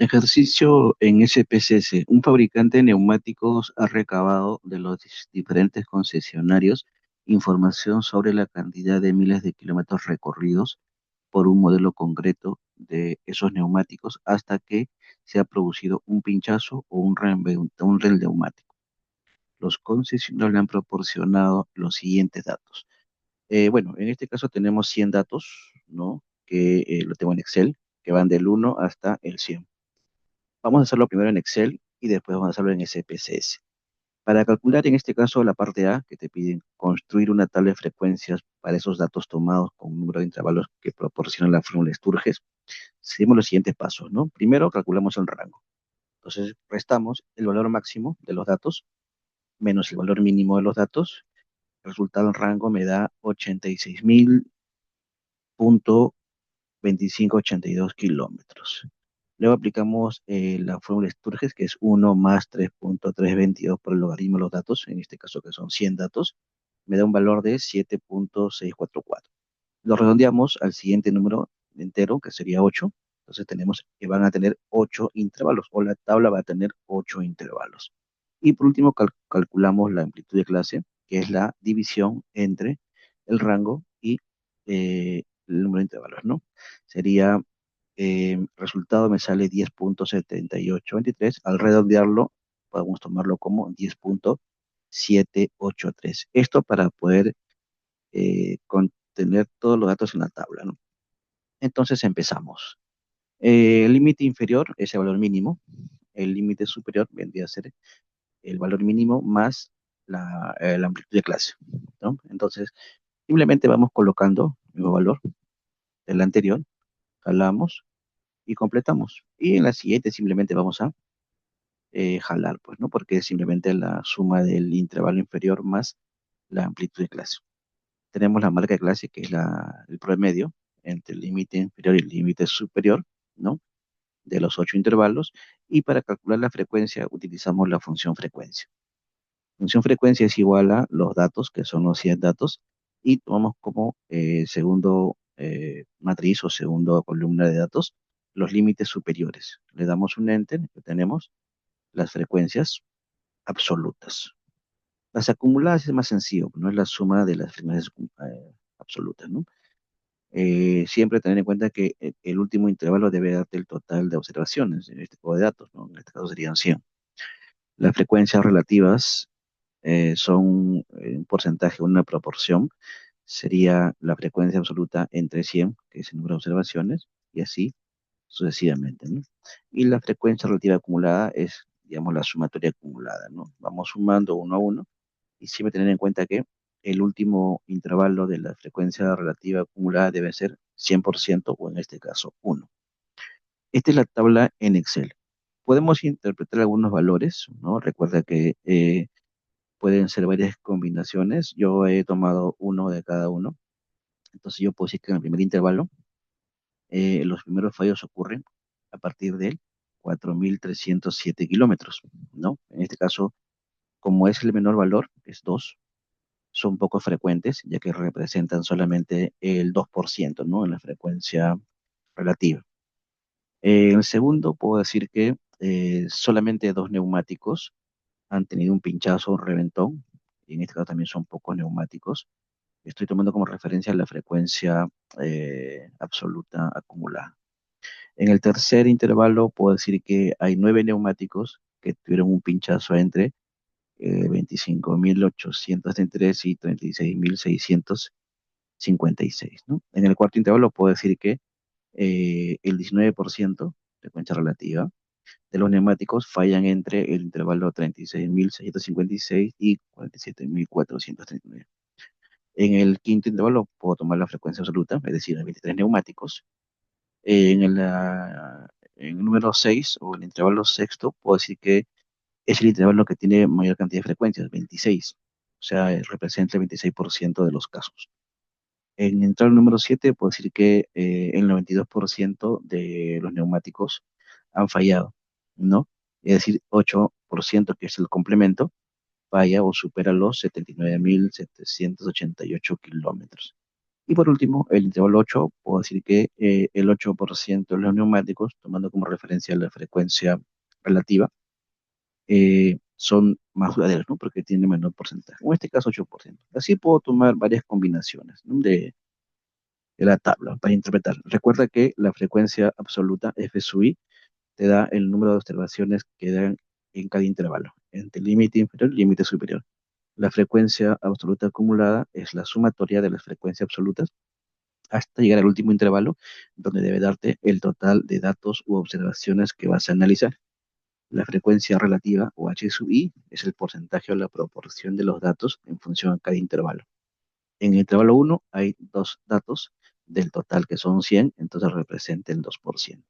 Ejercicio en SPCS. Un fabricante de neumáticos ha recabado de los diferentes concesionarios información sobre la cantidad de miles de kilómetros recorridos por un modelo concreto de esos neumáticos hasta que se ha producido un pinchazo o un neumático. Los concesionarios le han proporcionado los siguientes datos. Bueno, en este caso tenemos 100 datos, ¿no? Que lo tengo en Excel, que van del 1 hasta el 100. Vamos a hacerlo primero en Excel y después vamos a hacerlo en SPSS. Para calcular en este caso la parte A, que te piden construir una tabla de frecuencias para esos datos tomados con un número de intervalos que proporciona la fórmula Sturges, seguimos los siguientes pasos, ¿no? Primero calculamos el rango. Entonces restamos el valor máximo de los datos menos el valor mínimo de los datos. El resultado del rango me da 86.000.2582 kilómetros. Luego aplicamos la fórmula Sturges, que es 1 más 3.322 por el logaritmo de los datos, en este caso que son 100 datos, me da un valor de 7.644. Lo redondeamos al siguiente número entero, que sería 8. Entonces tenemos que van a tener 8 intervalos, o la tabla va a tener 8 intervalos. Y por último calculamos la amplitud de clase, que es la división entre el rango y el número de intervalos, ¿no? Sería, resultado me sale 10.7823. Al redondearlo, podemos tomarlo como 10.783. Esto para poder contener todos los datos en la tabla, ¿no? Entonces empezamos. El límite inferior es el valor mínimo. El límite superior vendría a ser el valor mínimo más la amplitud de clase, ¿no? Entonces, simplemente vamos colocando el mismo valor del anterior, jalamos y completamos. Y en la siguiente simplemente vamos a jalar, pues, ¿no? Porque es simplemente la suma del intervalo inferior más la amplitud de clase. Tenemos la marca de clase, que es el promedio entre el límite inferior y el límite superior, ¿no? De los 8 intervalos. Y para calcular la frecuencia utilizamos la función frecuencia. Función frecuencia es igual a los datos, que son los 100 datos, y tomamos como segundo matriz o segundo columna de datos los límites superiores. Le damos un enter y tenemos las frecuencias absolutas. Las acumuladas es más sencillo, no es la suma de las frecuencias absolutas, ¿no? Siempre tener en cuenta que el último intervalo debe darte el total de observaciones en este tipo de datos, ¿no? En este caso serían 100. Las frecuencias relativas son un porcentaje, una proporción. Sería la frecuencia absoluta entre 100, que es el número de observaciones, y así sucesivamente, ¿no? Y la frecuencia relativa acumulada es, digamos, la sumatoria acumulada, ¿no? Vamos sumando uno a uno y siempre tener en cuenta que el último intervalo de la frecuencia relativa acumulada debe ser 100% o en este caso 1. Esta es la tabla en Excel. Podemos interpretar algunos valores, ¿no? Recuerda que pueden ser varias combinaciones. Yo he tomado uno de cada uno. Entonces yo puedo decir que en el primer intervalo los primeros fallos ocurren a partir de 4.307 kilómetros, ¿no? En este caso, como es el menor valor, que es 2, son poco frecuentes, ya que representan solamente el 2%, ¿no? En la frecuencia relativa. En el segundo, puedo decir que solamente dos neumáticos han tenido un pinchazo o un reventón, y en este caso también son pocos neumáticos. Estoy tomando como referencia la frecuencia absoluta acumulada. En el tercer intervalo, puedo decir que hay 9 neumáticos que tuvieron un pinchazo entre 25.833 y 36.656, ¿no? En el cuarto intervalo puedo decir que el 19%, frecuencia relativa, de los neumáticos fallan entre el intervalo 36.656 y 47.439. En el quinto intervalo puedo tomar la frecuencia absoluta, es decir, 23 neumáticos. En el número 6 o el intervalo sexto puedo decir que es el intervalo que tiene mayor cantidad de frecuencias, 26. O sea, representa el 26% de los casos. En entrar al número 7 puedo decir que el 92% de los neumáticos han fallado, ¿no? Es decir, 8%, que es el complemento, falla o supera los 79.788 kilómetros. Y por último, el intervalo 8, puedo decir que el 8% de los neumáticos, tomando como referencia la frecuencia relativa, son más duraderos, ¿no? Porque tienen menor porcentaje. En este caso, 8%. Así puedo tomar varias combinaciones, ¿no? de la tabla para interpretar. Recuerda que la frecuencia absoluta, F sub i, te da el número de observaciones que dan en cada intervalo, entre el límite inferior y el límite superior. La frecuencia absoluta acumulada es la sumatoria de las frecuencias absolutas hasta llegar al último intervalo, donde debe darte el total de datos u observaciones que vas a analizar. La frecuencia relativa, o h sub i, es el porcentaje o la proporción de los datos en función a cada intervalo. En el intervalo 1 hay dos datos del total que son 100, entonces representa el 2%.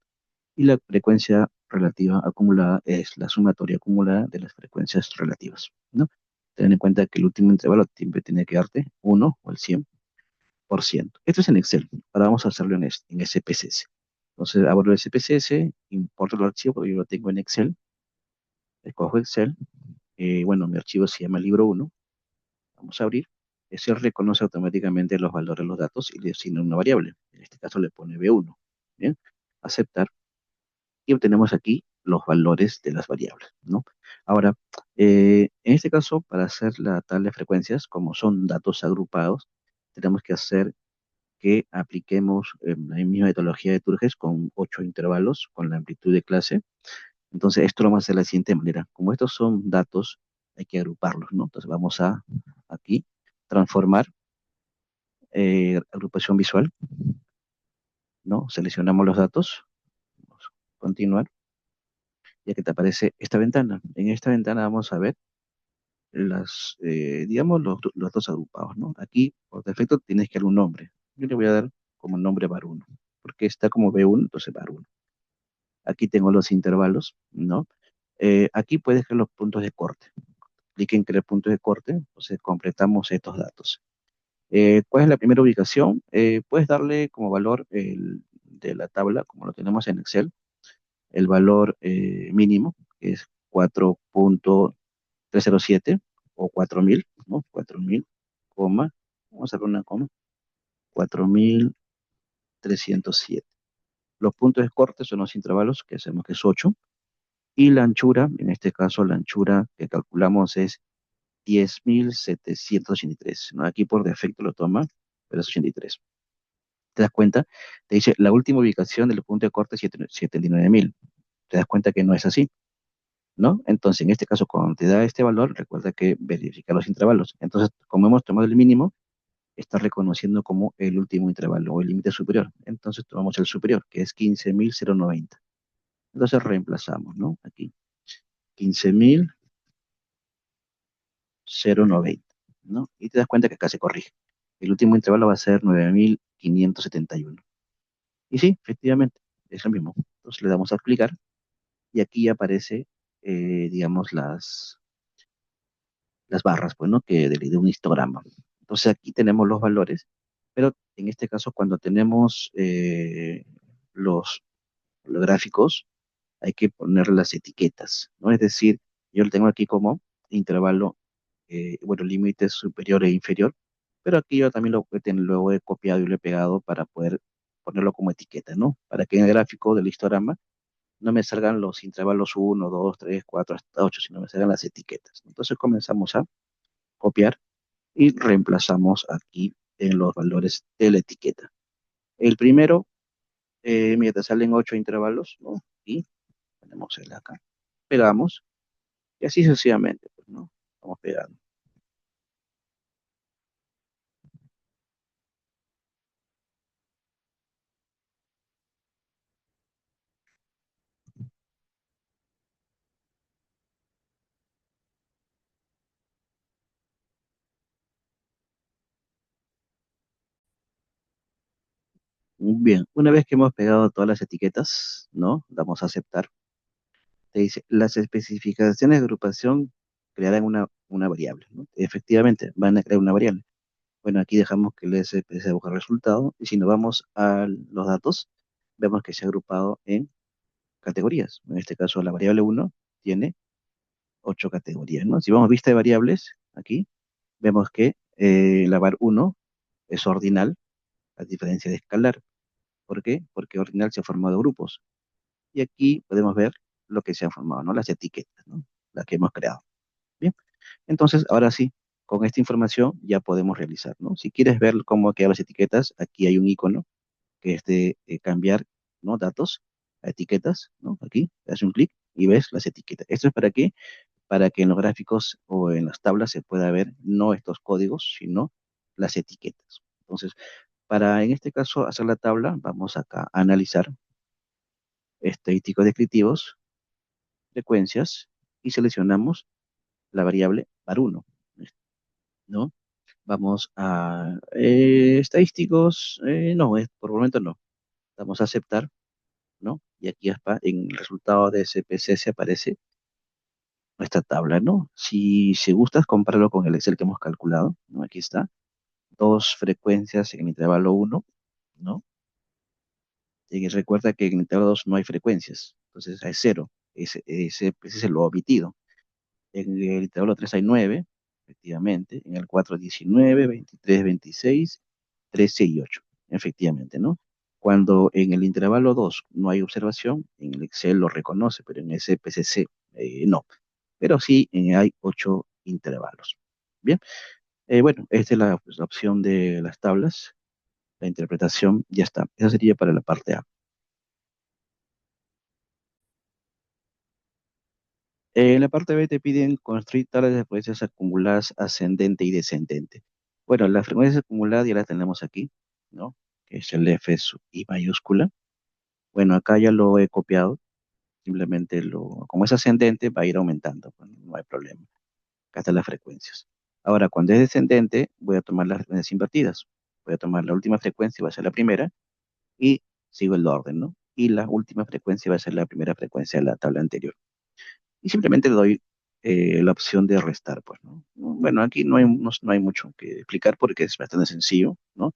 Y la frecuencia relativa acumulada es la sumatoria acumulada de las frecuencias relativas, ¿no? Ten en cuenta que el último intervalo siempre tiene que darte 1 o el 100%. Esto es en Excel. Ahora vamos a hacerlo en SPSS. Entonces abro el SPSS, importo el archivo porque yo lo tengo en Excel, escojo Excel, bueno, mi archivo se llama libro 1, vamos a abrir. Excel reconoce automáticamente los valores de los datos y le asigna una variable. En este caso le pone B1. Bien, aceptar. Y obtenemos aquí los valores de las variables, ¿no? Ahora, en este caso, para hacer la tabla de frecuencias, como son datos agrupados, tenemos que hacer que apliquemos la misma metodología de Turges con 8 intervalos, con la amplitud de clase. Entonces, esto lo vamos a hacer de la siguiente manera. Como estos son datos, hay que agruparlos, ¿no? Entonces, vamos a aquí transformar agrupación visual, ¿no? Seleccionamos los datos, vamos a continuar, ya que te aparece esta ventana. En esta ventana vamos a ver digamos, los dos agrupados, ¿no? Aquí, por defecto, tienes que dar un nombre. Yo le voy a dar como nombre var1, porque está como B1, entonces var1. Aquí tengo los intervalos, ¿no? Aquí puedes crear los puntos de corte. Clic en crear puntos de corte, entonces completamos estos datos. ¿Cuál es la primera ubicación? Puedes darle como valor de la tabla, como lo tenemos en Excel, el valor mínimo, que es 4.307 o 4.000, ¿no? 4.000, coma, vamos a hacer una coma, 4.307. Los puntos de corte son los intervalos, que hacemos que es 8, y la anchura, en este caso la anchura que calculamos es 10.783, ¿no? Aquí por defecto lo toma, pero es 83. ¿Te das cuenta? Te dice la última ubicación del punto de corte es 79.000. Te das cuenta que no es así, ¿no? Entonces, en este caso, cuando te da este valor, recuerda que verifica los intervalos. Entonces, como hemos tomado el mínimo, está reconociendo como el último intervalo o el límite superior. Entonces, tomamos el superior, que es 15.090. Entonces, reemplazamos, ¿no? Aquí, 15.090, ¿no? Y te das cuenta que acá se corrige. El último intervalo va a ser 9.571. Y sí, efectivamente, es lo mismo. Entonces, le damos a aplicar y aquí aparece, digamos, las barras, pues, ¿no? Que de un histograma. Entonces aquí tenemos los valores, pero en este caso cuando tenemos los gráficos, hay que poner las etiquetas, ¿no? Es decir, yo lo tengo aquí como intervalo, bueno, límite superior e inferior, pero aquí yo también lo he copiado y lo he pegado para poder ponerlo como etiqueta, ¿no? Para que en el gráfico del histograma no me salgan los intervalos 1, 2, 3, 4, hasta 8, sino me salgan las etiquetas. Entonces comenzamos a copiar y reemplazamos aquí en los valores de la etiqueta. El primero, mira, te salen 8 intervalos, ¿no? Y ponemos el acá, pegamos y así sucesivamente, pues, ¿no? Vamos pegando. Bien, una vez que hemos pegado todas las etiquetas, ¿no? Damos a aceptar. Te dice, las especificaciones de agrupación crearán una variable, ¿no? Efectivamente, van a crear una variable. Bueno, aquí dejamos que el SPSS busque el resultado y si nos vamos a los datos, vemos que se ha agrupado en categorías. En este caso, la variable 1 tiene 8 categorías, ¿no? Si vamos a vista de variables, aquí, vemos que la var 1 es ordinal, a diferencia de escalar. ¿Por qué? Porque ordinal se ha formado grupos. Y aquí podemos ver lo que se han formado, ¿no? Las etiquetas, ¿no? Las que hemos creado. Bien, entonces ahora sí, con esta información ya podemos realizar, ¿no? Si quieres ver cómo quedan las etiquetas, aquí hay un icono que es de cambiar, ¿no? Datos a etiquetas, ¿no? Aquí, le das un clic y ves las etiquetas. ¿Esto es para qué? Para que en los gráficos o en las tablas se pueda ver no estos códigos, sino las etiquetas. Entonces, para en este caso hacer la tabla, vamos acá a analizar estadísticos descriptivos, frecuencias, y seleccionamos la variable var1, ¿no? Vamos a estadísticos, no, por el momento no. Vamos a aceptar, ¿no? Y aquí está, en el resultado de SPC se aparece nuestra tabla, ¿no? Si gustas, compáralo con el Excel que hemos calculado, ¿no? Aquí está, dos frecuencias en el intervalo uno, ¿no? Y recuerda que en el intervalo 2 no hay frecuencias, entonces hay cero, ese es lo omitido. En el intervalo 3 hay 9, efectivamente. En el 4 19, 23, 26, 13 y 8, efectivamente, ¿no? Cuando en el intervalo 2 no hay observación, en el Excel lo reconoce, pero en ese PCC no. Pero sí hay 8 intervalos. Bien, bueno, esta es pues, la opción de las tablas, la interpretación, ya está. Esa sería para la parte A. En la parte B te piden construir tablas de frecuencias acumuladas ascendente y descendente. Bueno, las frecuencias acumuladas ya las tenemos aquí, ¿no? Que es el F sub I mayúscula. Bueno, acá ya lo he copiado, simplemente como es ascendente va a ir aumentando, pues, no hay problema. Acá están las frecuencias. Ahora, cuando es descendente, voy a tomar las frecuencias invertidas. Voy a tomar la última frecuencia, va a ser la primera, y sigo el orden, ¿no? Y la última frecuencia va a ser la primera frecuencia de la tabla anterior. Y simplemente le doy la opción de restar, pues, ¿no? Bueno, aquí no hay mucho que explicar porque es bastante sencillo, ¿no?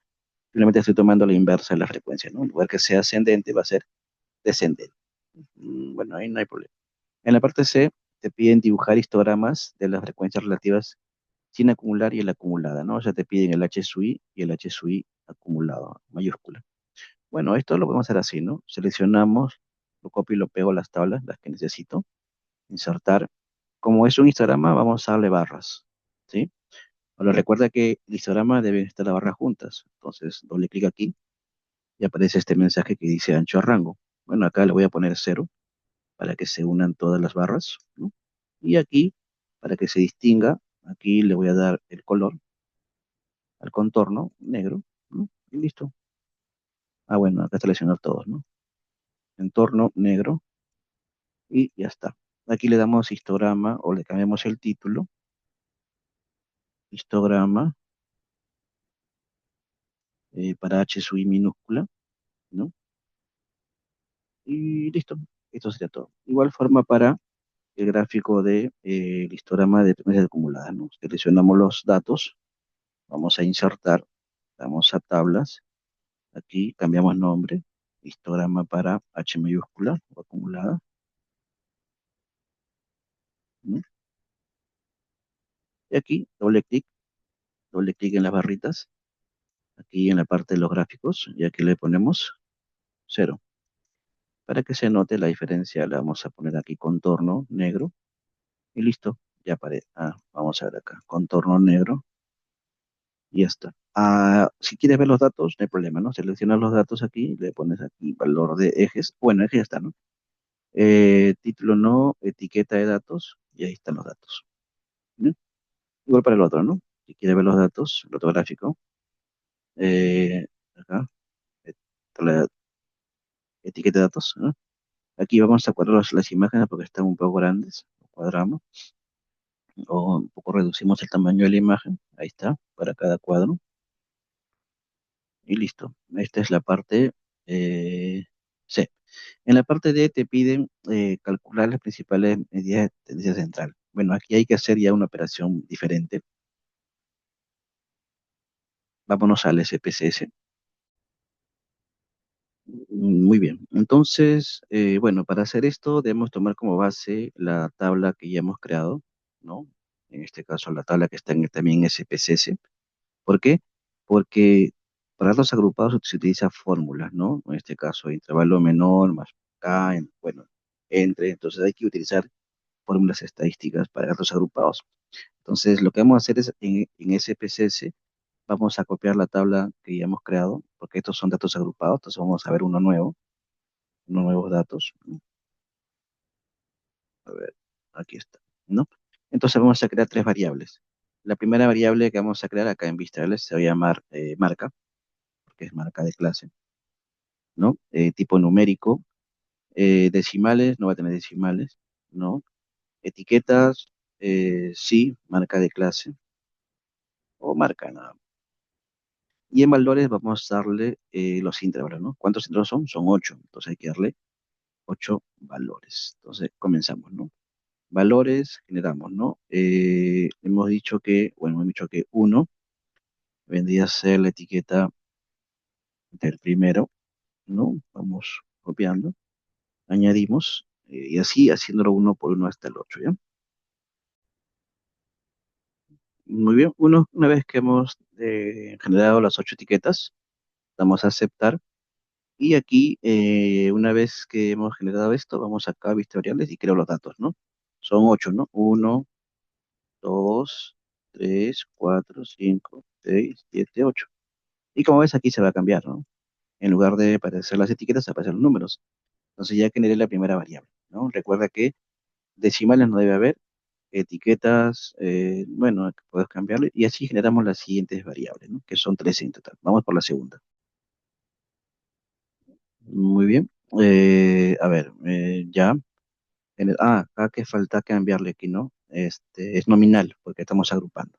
Simplemente estoy tomando la inversa de la frecuencia, ¿no? En lugar que sea ascendente, va a ser descendente. Bueno, ahí no hay problema. En la parte C, te piden dibujar histogramas de las frecuencias relativas sin acumular y el acumulada, ¿no? O sea, te piden el H sub I y el H sub I acumulado, mayúscula. Bueno, esto lo podemos hacer así, ¿no? Seleccionamos, lo copio y lo pego a las tablas, las que necesito, insertar. Como es un histograma, vamos a darle barras, ¿sí? Ahora recuerda que el histograma deben estar las barras juntas. Entonces, doble clic aquí y aparece este mensaje que dice ancho a rango. Bueno, acá le voy a poner 0 para que se unan todas las barras, ¿no? Y aquí, para que se distinga, aquí le voy a dar el color al contorno negro, ¿no? Y listo. Ah, bueno, acá está seleccionar todos, ¿no? Entorno negro y ya está. Aquí le damos histograma o le cambiamos el título, histograma para H sub I minúscula, ¿no? Y listo, esto sería todo. Igual forma para el gráfico de el histograma de frecuencias acumuladas, ¿no? Seleccionamos los datos, vamos a insertar, damos a tablas, aquí cambiamos nombre, histograma para H mayúscula o acumulada, ¿no? Y aquí doble clic en las barritas, aquí en la parte de los gráficos, y aquí le ponemos 0. Para que se note la diferencia, le vamos a poner aquí contorno negro y listo, ya aparece. Ah, vamos a ver acá, contorno negro y ya está. Ah, si quieres ver los datos, no hay problema, ¿no? Seleccionas los datos aquí, le pones aquí valor de ejes. Bueno, ejes ya está, ¿no? Título no, etiqueta de datos y ahí están los datos. ¿Bien? Igual para el otro, ¿no? Si quieres ver los datos, el otro gráfico, acá, eh, la etiqueta de datos, ¿no? Aquí vamos a cuadrar las imágenes porque están un poco grandes. Lo cuadramos o un poco reducimos el tamaño de la imagen. Ahí está, para cada cuadro. Y listo. Esta es la parte C. En la parte D te piden calcular las principales medidas de tendencia central. Bueno, aquí hay que hacer ya una operación diferente. Vámonos al SPSS. Muy bien. Entonces, bueno, para hacer esto debemos tomar como base la tabla que ya hemos creado, ¿no? En este caso, la tabla que está también en SPSS. ¿Por qué? Porque Para datos agrupados se utiliza fórmulas, ¿no? En este caso, intervalo menor más K, bueno, entre. Entonces hay que utilizar fórmulas estadísticas para datos agrupados. Entonces lo que vamos a hacer es en SPSS vamos a copiar la tabla que ya hemos creado, porque estos son datos agrupados, entonces vamos a ver uno nuevo, unos nuevos datos. A ver, aquí está, ¿no? Entonces vamos a crear tres variables. La primera variable que vamos a crear acá en VistaLS se va a llamar marca, porque es marca de clase, ¿no? Tipo numérico. Decimales, no va a tener decimales, ¿no? Etiquetas, sí, marca de clase o marca nada más. Y en valores vamos a darle los intervalos, ¿no? ¿Cuántos intervalos son? Son 8. Entonces hay que darle 8 valores. Entonces comenzamos, ¿no? Valores generamos, ¿no? Hemos dicho que, bueno, hemos dicho que uno vendría a ser la etiqueta del primero, ¿no? Vamos copiando, añadimos, y así haciéndolo uno por uno hasta el 8, ¿ya? Muy bien, una vez que hemos generado las 8 etiquetas, damos a aceptar. Y aquí, una vez que hemos generado esto, vamos acá a vista variables y creo los datos, ¿no? Son 8, ¿no? Uno, 2, 3, 4, 5, 6, 7, 8. Y como ves, aquí se va a cambiar, ¿no? En lugar de aparecer las etiquetas, aparecen los números. Entonces ya generé la primera variable, ¿no? Recuerda que decimales no debe haber, etiquetas, bueno, puedes cambiarle, y así generamos las siguientes variables, ¿no? Que son 13 en total. Vamos por la segunda. Muy bien. A ver, ya. Acá que falta cambiarle aquí, ¿no? Este es nominal, porque estamos agrupando.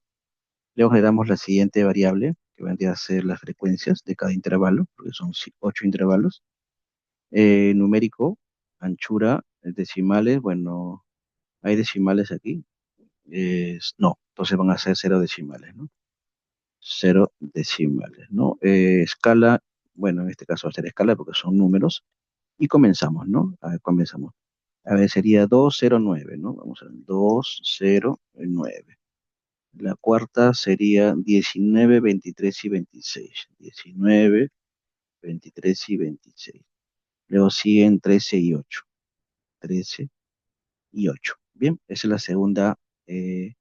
Luego generamos la siguiente variable, que vendría a ser las frecuencias de cada intervalo, porque son 8 intervalos. Numérico, anchura, decimales, bueno, hay decimales aquí. No, entonces van a ser cero decimales, ¿no? Cero decimales, ¿no? Escala, bueno, en este caso va a ser escala porque son números. Y comenzamos, ¿no? A ver, comenzamos. A ver, sería 209, ¿no? Vamos a ver, 209. La cuarta sería 19, 23 y 26. 19, 23 y 26. Luego siguen 13 y 8. 13 y 8. Bien, esa es la segunda eh,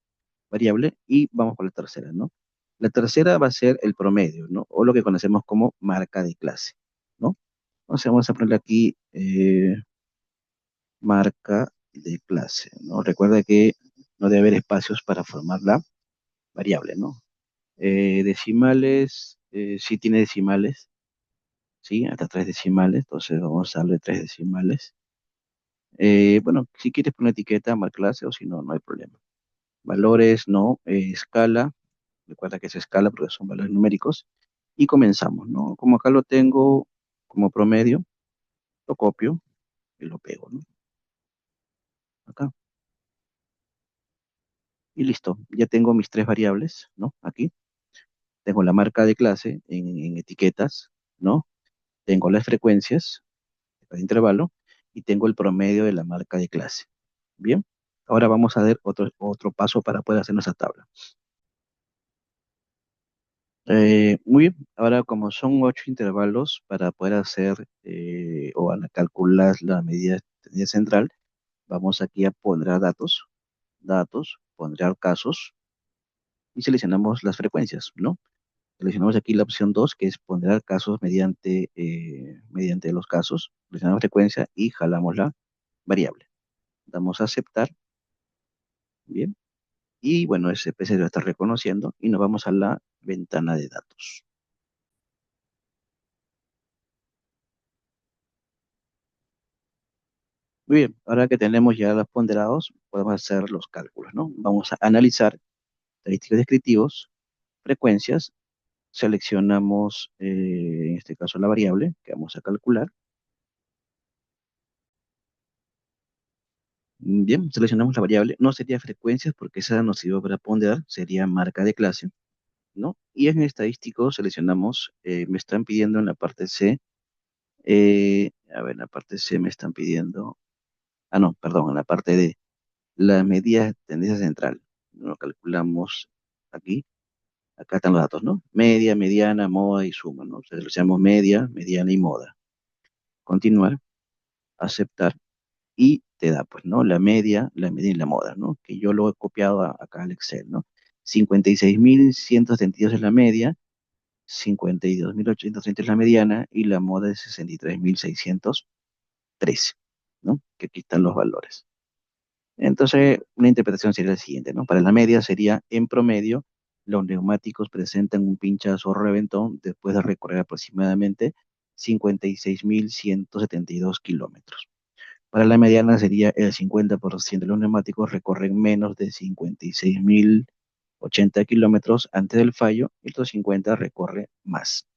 variable y vamos por la tercera, ¿no? La tercera va a ser el promedio, ¿no? O lo que conocemos como marca de clase, ¿no? Entonces vamos a ponerle aquí marca de clase, ¿no? Recuerda que no debe haber espacios para formar la variable, ¿no? Decimales, sí tiene decimales, ¿sí? Hasta tres decimales, entonces vamos a darle tres decimales. Bueno, si quieres poner etiqueta, marca clase o si no, no hay problema. Valores, no, escala, recuerda que es escala porque son valores numéricos. Y comenzamos, ¿no? Como acá lo tengo como promedio, lo copio y lo pego, ¿no? Acá. Y listo, ya tengo mis tres variables, ¿no? Aquí. Tengo la marca de clase en etiquetas, ¿no? Tengo las frecuencias de cada intervalo y tengo el promedio de la marca de clase. Bien, ahora vamos a ver otro paso para poder hacer nuestra tabla. Muy bien, ahora como son 8 intervalos para poder hacer o a calcular la medida central, vamos aquí a pondrá datos, pondrá casos y seleccionamos las frecuencias, ¿no? Seleccionamos aquí la opción 2 que es ponderar casos mediante los casos. Seleccionamos frecuencia y jalamos la variable. Damos a aceptar, bien. Y bueno, ese PC lo está reconociendo y nos vamos a la ventana de datos. Muy bien, ahora que tenemos ya los ponderados, podemos hacer los cálculos, ¿no? Vamos a analizar estadísticos descriptivos, frecuencias, seleccionamos en este caso la variable que vamos a calcular. Bien, seleccionamos la variable, no sería frecuencias porque esa nos sirve para ponderar, sería marca de clase, ¿no? Y en estadístico seleccionamos, me están pidiendo en la parte C, a ver, en la parte C me están pidiendo, no, perdón, en la parte D, la medida de tendencia central, lo calculamos aquí, Acá están los datos, ¿no? Media, mediana, moda y suma, ¿no? Entonces lo llamamos media, mediana y moda. Continuar, aceptar y te da, pues, ¿no? La media y la moda, ¿no? Que yo lo he copiado acá al Excel, ¿no? 56.172 es la media, 52.830 es la mediana y la moda es 63.613, ¿no? Que aquí están los valores. Entonces, una interpretación sería la siguiente, ¿no? Para la media sería, en promedio, los neumáticos presentan un pinchazo o reventón después de recorrer aproximadamente 56.172 kilómetros. Para la mediana sería el 50% de los neumáticos recorren menos de 56.080 kilómetros antes del fallo y el otro 50 recorre más.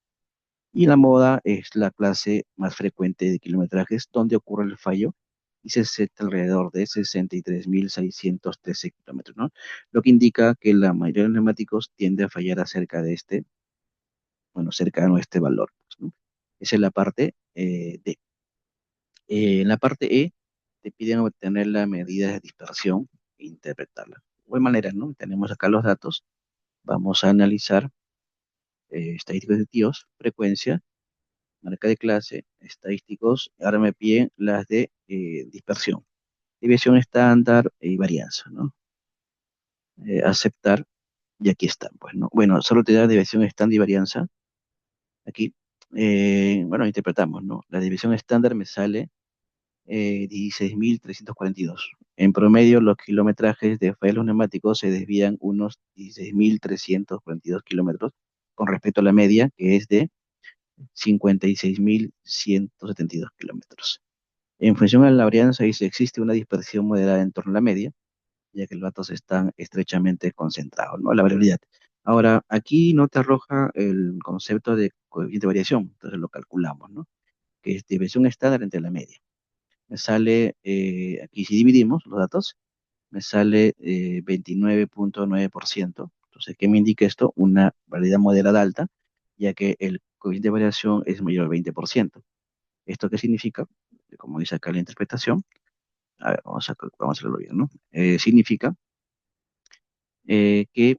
Y la moda es la clase más frecuente de kilometrajes donde ocurre el fallo y se acepta alrededor de 63.613 kilómetros, ¿no? Lo que indica que la mayoría de los neumáticos tiende a fallar acerca de este, bueno, cercano a este valor, pues, ¿no? Esa es la parte D. En la parte E te piden obtener la medida de dispersión e interpretarla. De igual manera, ¿no? Tenemos acá los datos. Vamos a analizar estadísticos de tíos, frecuencia, marca de clase, estadísticos. Ahora me piden las de dispersión, desviación estándar y varianza, ¿no? Aceptar, y aquí están, pues, ¿no? Bueno, solo te da desviación estándar y varianza. Aquí, bueno, interpretamos, ¿no? La desviación estándar me sale 16.342. En promedio, los kilometrajes de faros neumáticos se desvían unos 16.342 kilómetros con respecto a la media, que es de 56.172 kilómetros. En función a la varianza, dice, existe una dispersión moderada en torno a la media, ya que los datos están estrechamente concentrados, ¿no? La variabilidad. Ahora, aquí no te arroja el concepto de coeficiente de variación, entonces lo calculamos, ¿no? Que es desviación estándar entre la media. Me sale, aquí si dividimos los datos, me sale 29.9%. Entonces, ¿qué me indica esto? Una variabilidad moderada alta, ya que el coeficiente de variación es mayor al 20%. ¿Esto qué significa? Como dice acá la interpretación, a ver, vamos a hacerlo bien, ¿no? Significa que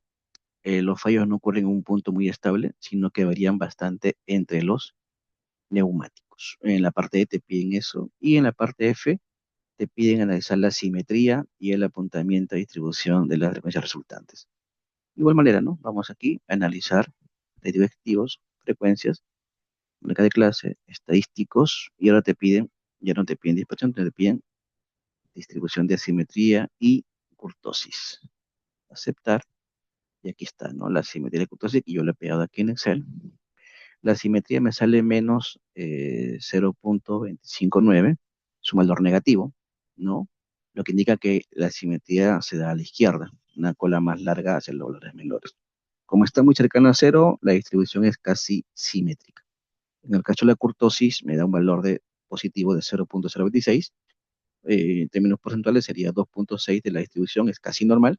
los fallos no ocurren en un punto muy estable, sino que varían bastante entre los neumáticos. En la parte E te piden eso, y en la parte F te piden analizar la simetría y el apuntamiento y distribución de las frecuencias resultantes. De igual manera, ¿no? Vamos aquí a analizar activos, frecuencias, marca de clase, estadísticos, y ahora te piden, ya no te piden dispersión, te piden distribución de asimetría y kurtosis. Aceptar, y aquí está, ¿no? La simetría y kurtosis, que yo le he pegado aquí en Excel. La simetría me sale menos 0.259, su valor negativo, ¿no? Lo que indica que la simetría se da a la izquierda, una cola más larga hacia los valores menores. Como está muy cercano a cero, la distribución es casi simétrica. En el caso de la kurtosis, me da un valor de positivo de 0.026. En términos porcentuales sería 2.6 de la distribución, es casi normal,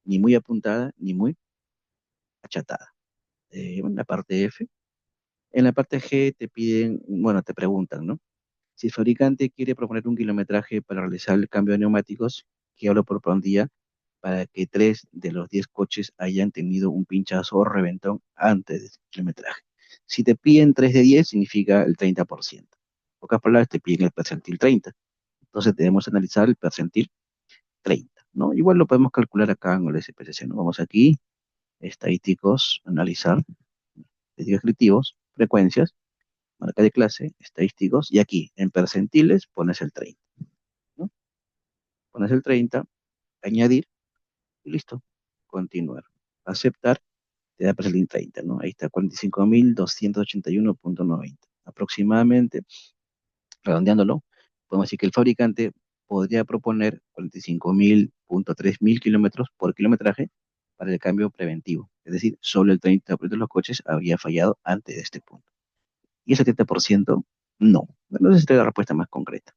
ni muy apuntada ni muy achatada. En la parte F. En la parte G te piden, bueno, te preguntan, ¿no? Si el fabricante quiere proponer un kilometraje para realizar el cambio de neumáticos, ¿qué lo propondría para que 3 de los 10 coches hayan tenido un pinchazo o reventón antes del kilometraje? Si te piden 3 de 10, significa el 30%. En pocas palabras, te piden el percentil 30. Entonces debemos analizar el percentil 30, ¿no? Igual lo podemos calcular acá en el SPSS, ¿no? Vamos aquí, estadísticos, analizar, descriptivos, frecuencias, marca de clase, estadísticos, y aquí en percentiles pones el 30, ¿no? Pones el 30, añadir y listo. Continuar. Aceptar, te da percentil 30, ¿no? Ahí está 45.281.90. Aproximadamente, redondeándolo, podemos decir que el fabricante podría proponer 45.000.3 mil kilómetros por kilometraje para el cambio preventivo. Es decir, solo el 30% de los coches habría fallado antes de este punto. Y el 70% no. Bueno, esa sería la respuesta más concreta.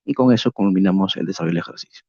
Y con eso culminamos el desarrollo del ejercicio.